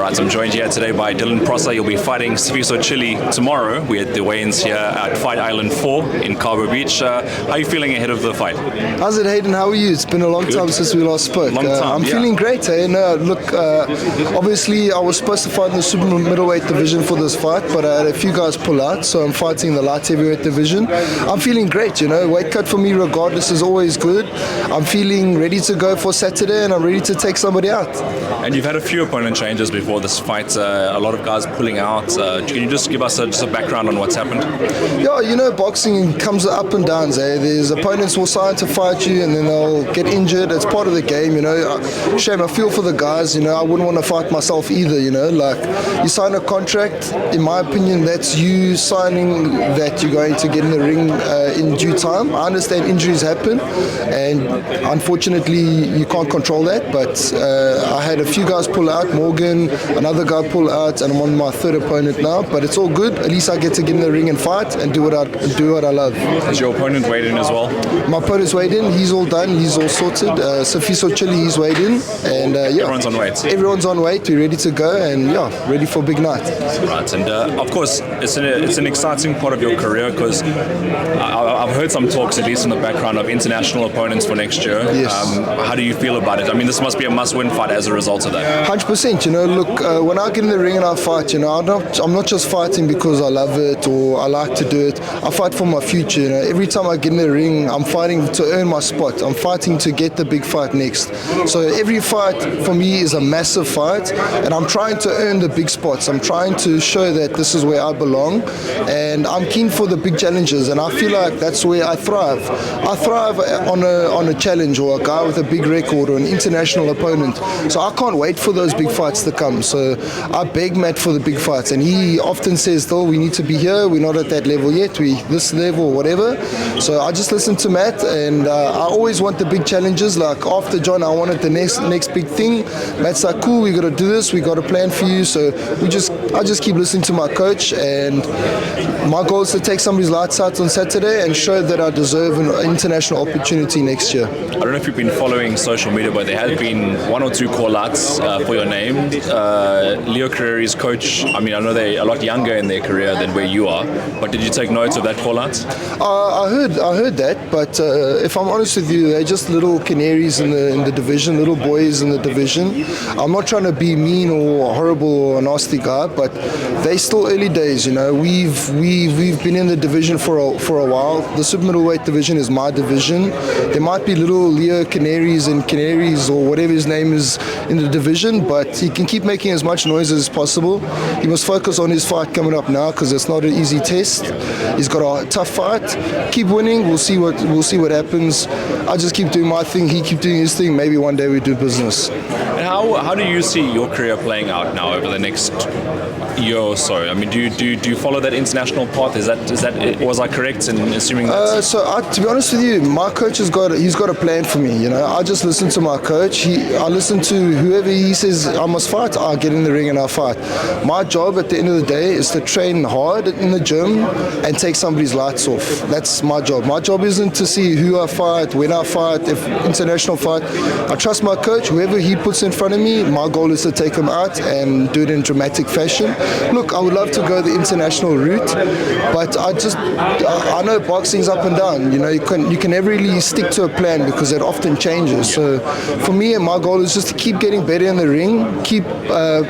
right, I'm joined here today by Dylan Prosser. You'll be fighting Sifiso Chile tomorrow. We're at the weigh-ins here at Fight Island 4 in Cabo Beach. How are you feeling ahead of the fight? How's it, Hayden? How are you? It's been a long time since we last spoke. Long time, I'm feeling great. No, look, obviously I was supposed to fight in the super middleweight division for this fight, but I had a few guys pull out, so I'm fighting in the light heavyweight division. I'm feeling great, weight cut for me regardless is always good. I'm feeling ready to go for Saturday, and I'm ready to take somebody out. And you've had a few opponent changes before this fight, a lot of guys pulling out. Can you just give us just a background on what's happened? Yeah, boxing comes up and downs. There's opponents will sign to fight you and then they'll get injured. It's part of the game, Shame, I feel for the guys, I wouldn't want to fight myself either, like you sign a contract, in my opinion, that's you signing that you're going to get in the ring in due time. I understand injuries happen and unfortunately you can't control that, but I had a few guys pull out, Morgan, another guy pull out, and I'm on my third opponent now, but it's all good. At least I get to get in the ring and fight and do what I love. Is your opponent weighed in as well? My opponent's weighed in, he's all done, he's all sorted. Sifiso Chile, he's weighed in, and everyone's on weight. Everyone's on weight, we're ready to go, and ready for a big night. Right, and of course, it's an exciting part of your career because I've heard some talks, at least in the background, of international opponents for next year. Yes. How do you feel about it? I mean, this must be a must-win fight as a result of that. 100%. Look, when I get in the ring and I fight, I'm not just fighting because I love it or I like to do it. I fight for my future. Every time I get in the ring, I'm fighting to earn my spot. I'm fighting to get the big fight next. So every fight for me is a massive fight, and I'm trying to earn the big spots. I'm trying to show that this is where I belong, and I'm keen for the big challenges, and I feel like that's where I thrive. I thrive on a challenge or a guy with a big record or an international opponent. So I can't wait for those big fights to come. So I beg Matt for the big fights, and he often says, "Though we need to be here. We're not at that level yet. We this level, whatever." So I just listen to Matt, and I always want the big challenges. Like after John, I wanted the next big thing. Matt's like, "Cool, we got to do this. We got a plan for you." So I just keep listening to my coach, and my goal is to take somebody's lights out on Saturday and show that I deserve an international opportunity next year. I don't know if you've been following social media, but there have been one or two call-outs for your name. Leo Caneri's coach, I mean, I know they're a lot younger in their career than where you are, but did you take note of that call-out? I heard that, but if I'm honest with you, they're just little canaries in the division, little boys in the division. I'm not trying to be mean or horrible or a nasty guy, but they still early days. We've been in the division for a while. The super middleweight division is my division. There might be little Leo Caneris and Canaries or whatever his name is in the division, but he can keep making as much noise as possible. He must focus on his fight coming up now because it's not an easy test. He's got a tough fight. Keep winning. We'll see what happens. I just keep doing my thing. He keep doing his thing. Maybe one day we do business. And how do you see your career playing out now over the next year or so? I mean, do you follow that international path? Is that was I correct in assuming that? To be honest with you, my coach he's got a plan for me. I just listen to my coach. I listen to whoever he says I must fight. I get in the ring and I fight. My job at the end of the day is to train hard in the gym and take somebody's lights off. That's my job. My job isn't to see who I fight, when I fight, if international fight. I trust my coach. Whoever he puts in front of me, my goal is to take him out and do it in dramatic fashion. Look, I would love to go the international route, but I know boxing's up and down. You can never really stick to a plan because it often changes. So for me, my goal is just to keep getting better in the ring, keep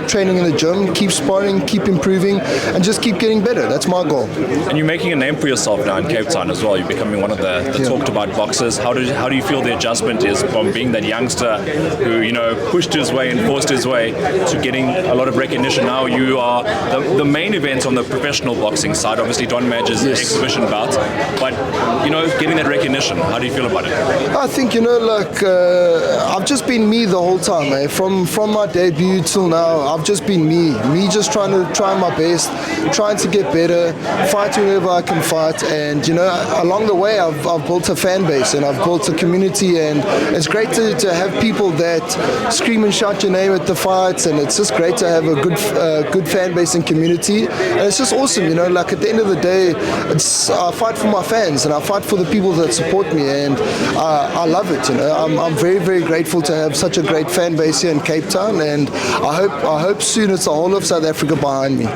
training in the gym, keep sparring, keep improving, and just keep getting better. That's my goal. And you're making a name for yourself now in Cape Town as well. You're becoming one of the talked about boxers. How do you feel the adjustment is from being that youngster who pushed his way and forced his way to getting a lot of recognition? Now you are the main event on the professional boxing side. Obviously, Don Madge's exhibition bout, but getting that recognition. How do you feel about it? I think I've just been me the whole time. From my debut till now, I've just been me just trying my best, trying to get better, fighting wherever I can fight, and along the way I've built a fan base and I've built a community, and it's great to have people that scream and shout your name at the fights, and it's just great to have a good fan fan base and community, and it's just awesome, you know. Like at the end of the day, I fight for my fans and I fight for the people that support me, and I love it, you know. I'm very, very grateful to have such a great fan base here in Cape Town, and I hope soon it's the whole of South Africa behind me.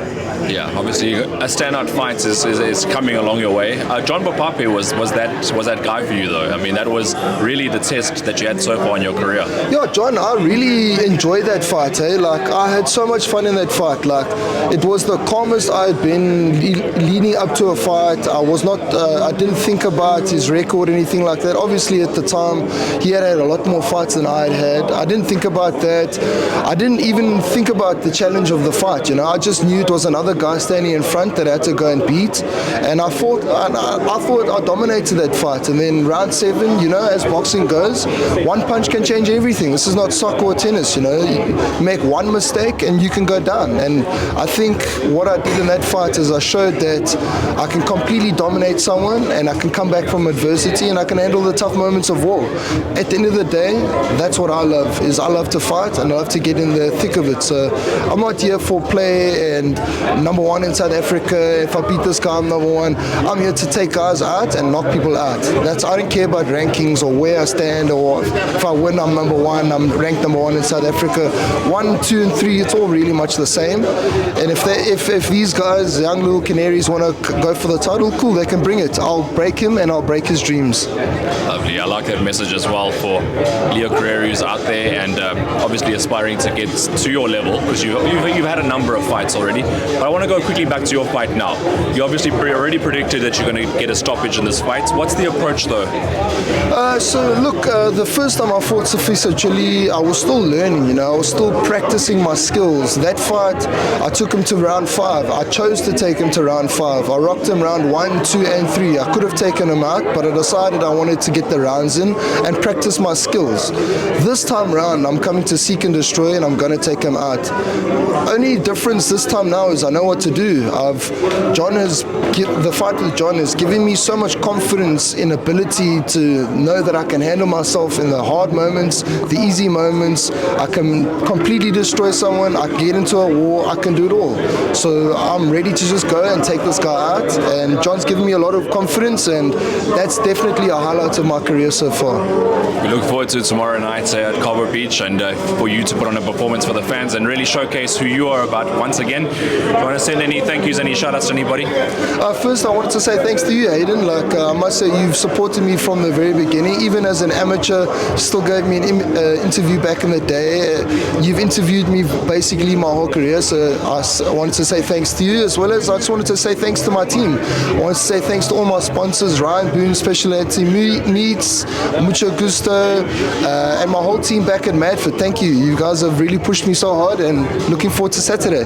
Yeah, obviously a standout fight is coming along your way. John Bopape was that guy for you though. I mean, that was really the test that you had so far in your career. Yeah, John, I really enjoyed that fight. Hey, like I had so much fun in that fight. Like it was the calmest I had been leading up to a fight. I didn't think about his record or anything like that. Obviously, at the time, he had a lot more fights than I had. I didn't think about that. I didn't even think about the challenge of the fight. You know, I just knew it was another guy standing in front that I had to go and beat, and I thought I dominated that fight. And then round 7, you know, as boxing goes, one punch can change everything. This is not soccer or tennis, you know. You make one mistake and you can go down. And I think what I did in that fight is I showed that I can completely dominate someone, and I can come back from adversity, and I can handle the tough moments of war. At the end of the day, that's what I love. I love to fight and I love to get in the thick of it. So I'm not here for play and number one in South Africa. If I beat this guy, I'm number one. I'm here to take guys out and knock people out. I don't care about rankings or where I stand, or if I win, I'm number one. I'm ranked number one in South Africa. 1, 2, and 3, it's all really much the same. And if these guys, young little Caneris, want to go for the title, cool, they can bring it. I'll break him and I'll break his dreams. Lovely. I like that message as well for Leo Caneri, who's out there and obviously aspiring to get to your level, because you've had a number of fights already. But I want to go quickly back to your fight now. You obviously already predicted that you're going to get a stoppage in this fight. What's the approach though? The first time I fought Sifiso Chile, I was still learning, you know. I was still practicing my skills. That fight, I took him to round 5. I chose to take him to round 5. I rocked him round 1, 2, and 3. I could have taken him out, but I decided I wanted to get the rounds in and practice my skills. This time round, I'm coming to seek and destroy, and I'm going to take him out. Only difference this time now is I know what to do. The fight with John has given me so much confidence in ability to know that I can handle myself in the hard moments, the easy moments. I can completely destroy someone. I can get into a war. I can do it all. So I'm ready to just go and take this guy out. And John's given me a lot of confidence, and that's definitely a highlight of my career so far. We look forward to tomorrow night at Cabo Beach, and for you to put on a performance for the fans and really showcase who you are about once again. Do you want to send any thank yous, any shout outs to anybody? First, I wanted to say thanks to you, Hayden. I must say, you've supported me from the very beginning. Even as an amateur, you still gave me an interview back in the day. You've interviewed me basically my whole career, so I wanted to say thanks to you, as well as I just wanted to say thanks to my team. I want to say thanks to all my sponsors, Ryan Boone, Specialty Meats, Mucho Gusto, and my whole team back at Madford. Thank you. You guys have really pushed me so hard, and looking forward to Saturday.